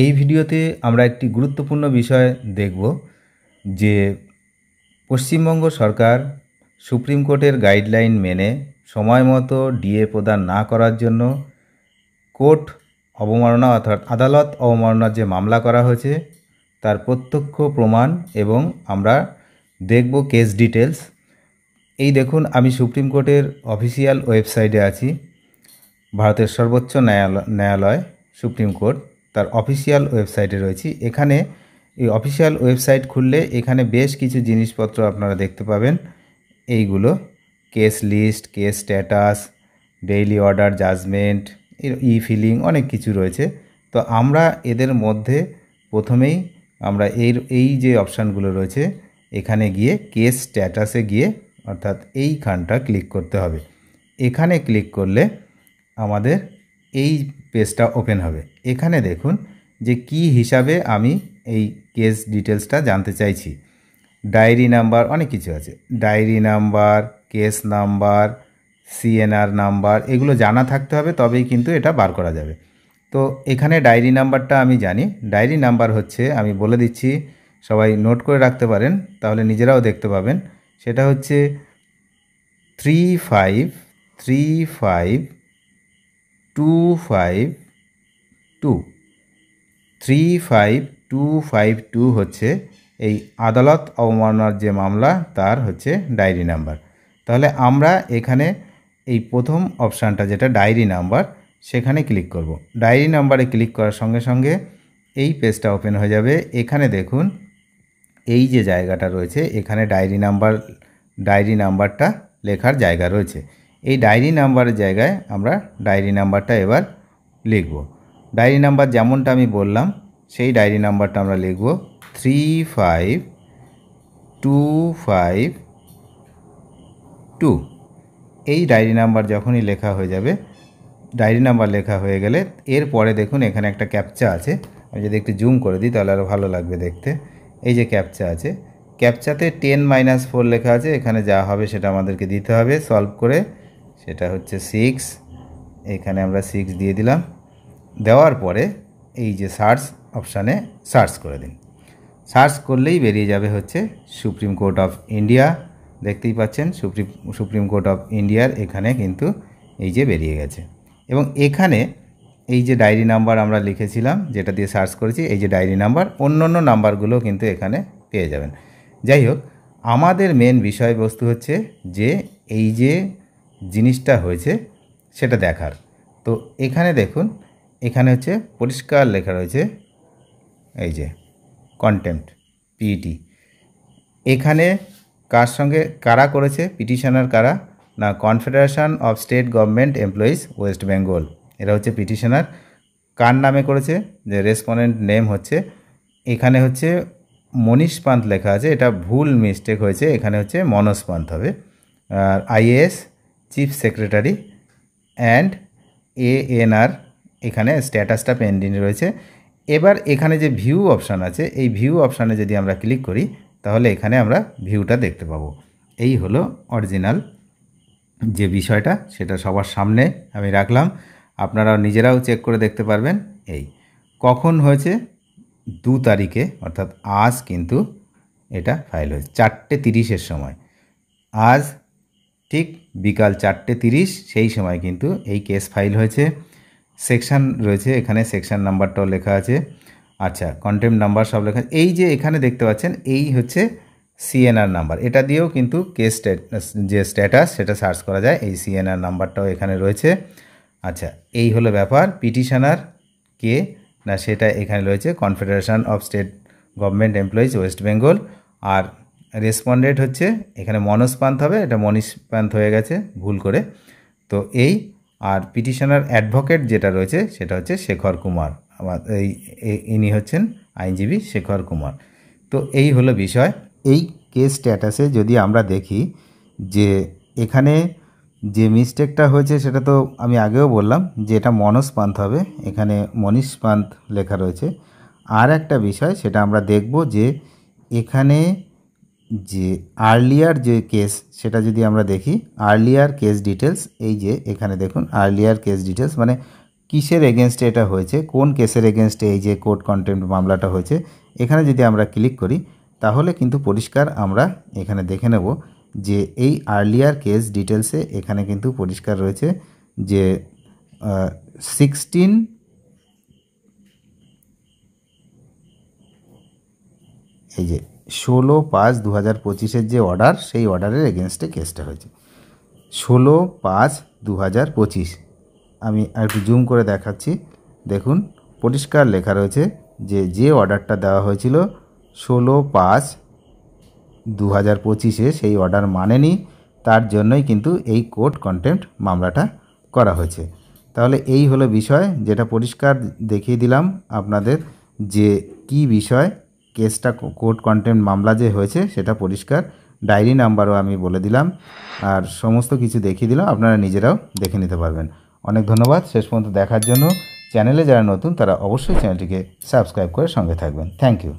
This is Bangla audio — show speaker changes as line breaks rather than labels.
এই ভিডিওতে আমরা একটি গুরুত্বপূর্ণ বিষয় দেখব যে পশ্চিমবঙ্গ সরকার সুপ্রিম কোর্টের গাইডলাইন মেনে সময়মতো ডিএ প্রদান না করার জন্য কোর্ট অবমাননা অর্থাৎ আদালত অবমাননার যে মামলা করা হয়েছে তার প্রত্যক্ষ প্রমাণ এবং আমরা দেখব কেস ডিটেলস। এই দেখুন, আমি সুপ্রিম কোর্টের অফিসিয়াল ওয়েবসাইটে আছি। ভারতের সর্বোচ্চ ন্যায়ালয় সুপ্রিম কোর্ট তার অফিসিয়াল ওয়েবসাইটে রয়েছি। এখানে এই অফিসিয়াল ওয়েবসাইট খুললে এখানে বেশ কিছু জিনিসপত্র আপনারা দেখতে পাবেন। এইগুলো case list, case status, daily order, judgement, filing, অনেক কিছু রয়েছে। তো আমরা এদের মধ্যে প্রথমেই আমরা এই যে অপশানগুলো রয়েছে এখানে গিয়ে কেস স্ট্যাটাসে গিয়ে অর্থাৎ এইখানটা ক্লিক করতে হবে। এখানে ক্লিক করলে আমাদের এই পেজটা ওপেন হবে। এখানে দেখুন যে কি হিসাবে আমি এই কেস ডিটেলসটা জানতে চাইছি। ডায়েরি নাম্বার, অনেক কিছু আছে, diary number, case number, CNR number, এগুলো জানা থাকতে হবে, তবেই কিন্তু এটা বার করা যাবে। তো এখানে ডায়েরি নাম্বারটা আমি জানি। ডায়েরি নাম্বার হচ্ছে, আমি বলে দিচ্ছি, সবাই নোট করে রাখতে পারেন, তাহলে নিজেরাও দেখতে পাবেন। সেটা হচ্ছে 35252 35252 হচ্ছে এই আদালত অবমাননার যে মামলা তার হচ্ছে ডায়েরি নাম্বার। তাহলে আমরা এখানে এই প্রথম অপশানটা যেটা ডায়েরি নাম্বার সেখানে ক্লিক করব। ডায়েরি নাম্বারে ক্লিক করার সঙ্গে সঙ্গে এই পেজটা ওপেন হয়ে যাবে। এখানে দেখুন এই যে জায়গাটা রয়েছে এখানে ডায়েরি নাম্বারটা লেখার জায়গা রয়েছে। এই ডায়েরি নাম্বারের জায়গায় আমরা ডায়েরি নাম্বারটা এবার লিখব। ডায়েরি নাম্বার যেমনটা আমি বললাম সেই ডায়েরি নাম্বারটা আমরা লিখব 35252। এই ডায়েরি নাম্বার যখনই লেখা হয়ে যাবে, ডায়েরি নাম্বার লেখা হয়ে গেলে এরপরে দেখুন এখানে একটা ক্যাপচা আছে। আমি যদি একটু জুম করে দিই তাহলে আরও ভালো লাগবে দেখতে। এই যে ক্যাপচা আছে, ক্যাপচাতে 10-4 লেখা আছে। এখানে যা হবে সেটা আমাদেরকে দিতে হবে সলভ করে। সেটা হচ্ছে 6। এখানে আমরা 6 দিয়ে দিলাম। দেওয়ার পরে এই যে সার্চ অপশানে সার্চ করে দিন। সার্চ করলেই বেরিয়ে যাবে হচ্ছে সুপ্রিম কোর্ট অফ ইন্ডিয়া। দেখতেই পাচ্ছেন সুপ্রিম কোর্ট অফ ইন্ডিয়ার এখানে কিন্তু এই যে বেরিয়ে গেছে। এবং এখানে এই যে ডায়েরি নাম্বার আমরা লিখেছিলাম যেটা দিয়ে সার্চ করেছি, এই যে ডায়েরি নাম্বার, অন্য নাম্বারগুলো কিন্তু এখানে পেয়ে যাবেন। যাই হোক, আমাদের মেন বিষয়বস্তু হচ্ছে যে এই যে জিনিসটা হয়েছে সেটা দেখার। তো এখানে দেখুন, এখানে হচ্ছে পরিষ্কার লেখা রয়েছে এই যে কন্টেম্পট পিইটি। এখানে কার সঙ্গে কারা করেছে, পিটিশনার কারা না, confederation of state government employees West Bengal, এরা হচ্ছে পিটিশনার। কার নামে করেছে, যে রেসপন্ডেন্ট নেম হচ্ছে, এখানে হচ্ছে মনীষ পান্থ লেখা আছে, এটা ভুল মিস্টেক হয়েছে, এখানে হচ্ছে মনোজ পান্থ হবে। আর IAS chief secretary and ANR, এখানে স্ট্যাটাসটা পেন্ডিং রয়েছে। এবার এখানে যে ভিউ অপশান আছে, এই ভিউ অপশানে যদি আমরা ক্লিক করি তাহলে এখানে আমরা ভিউটা দেখতে পাবো। এই হলো অরিজিনাল যে বিষয়টা, সেটা সবার সামনে আমি রাখলাম, আপনারা নিজেরাও চেক করে দেখতে পারবেন। এই কখন হয়েছে, 2 তারিখে, অর্থাৎ আজ কিন্তু এটা ফাইল হয়েছে 4:30 সময়। আজ ঠিক বিকাল 4:30 সেই সময় কিন্তু এই কেস ফাইল হয়েছে। সেকশন রয়েছে এখানে, সেকশন নাম্বারটাও লেখা আছে। আচ্ছা, কন্টেম্পট নাম্বার সব লেখা। এই যে এখানে দেখতে পাচ্ছেন এই হচ্ছে সিএনআর নাম্বার, এটা দিয়েও কিন্তু কেস যে স্ট্যাটাস সেটা সার্চ করা যায়। এই সিএনআর নাম্বারটাও এখানে রয়েছে। আচ্ছা, এই হলো ব্যাপার। পিটিশনার কে না সেটা এখানে রয়েছে, confederation of state government employees West Bengal. আর রেসপন্ডেন্ট হচ্ছে এখানে মনোজ পান্থ হবে, এটা মনীষ পান্থ হয়ে গেছে ভুল করে। তো এই আর পিটিশনার অ্যাডভোকেট যেটা রয়েছে সেটা হচ্ছে শেখর কুমার, আমার ইনি হচ্ছেন আইনজীবী শেখর কুমার। তো এই হলো বিষয়। এই কেস স্ট্যাটাসে যদি আমরা দেখি যে এখানে যে মিস্টেকটা হয়েছে সেটা তো আমি আগেও বললাম যে এটা মনোজ পান্থ হবে, এখানে মনীষ পান্থ লেখা রয়েছে। আর একটা বিষয় সেটা আমরা দেখব যে এখানে যে আর্লিয়ার যে কেস সেটা যদি আমরা দেখি, আর্লিয়ার কেস ডিটেলস, এই যে এখানে দেখুন আর্লিয়ার কেস ডিটেলস, মানে কিসের এগেনস্টে এটা হয়েছে, কোন কেসের এগেনস্টে এই যে কোর্ট কন্টেম্প্ট মামলাটা হয়েছে, এখানে যদি আমরা ক্লিক করি তাহলে কিন্তু পরিষ্কার আমরা এখানে দেখে নেব যে এই আর্লিয়ার কেস ডিটেলসে এখানে কিন্তু পরিষ্কার রয়েছে যে 16 এই যে 16/5/2025 যে অর্ডার, সেই অর্ডারের এগেনস্টে কেসটা হয়েছে 16/5/2025। আমি একটু জুম করে দেখাচ্ছি, দেখুন পরিষ্কার লেখা রয়েছে যে অর্ডারটা দেওয়া হয়েছিল 16/5/2025 সেই অর্ডার মানেনি, তার জন্যই কিন্তু এই কোর্ট কন্টেম্প্ট মামলাটা করা হয়েছে। তাহলে এই হলো বিষয়, যেটা পরিষ্কার দেখিয়ে দিলাম আপনাদের যে কি বিষয় কেসটা কোর্ট কন্টেম্প্ট মামলা যে হয়েছে সেটা পরিষ্কার, ডায়েরি নাম্বারও আমি বলে দিলাম আর সমস্ত কিছু দেখিয়ে দিলাম, আপনারা নিজেরাও দেখে নিতে পারবেন। অনেক ধন্যবাদ শেষ পর্যন্ত দেখার জন্য। চ্যানেলে যারা নতুন তারা অবশ্যই চ্যানেলটিকে সাবস্ক্রাইব করে সঙ্গে থাকবেন। Thank you.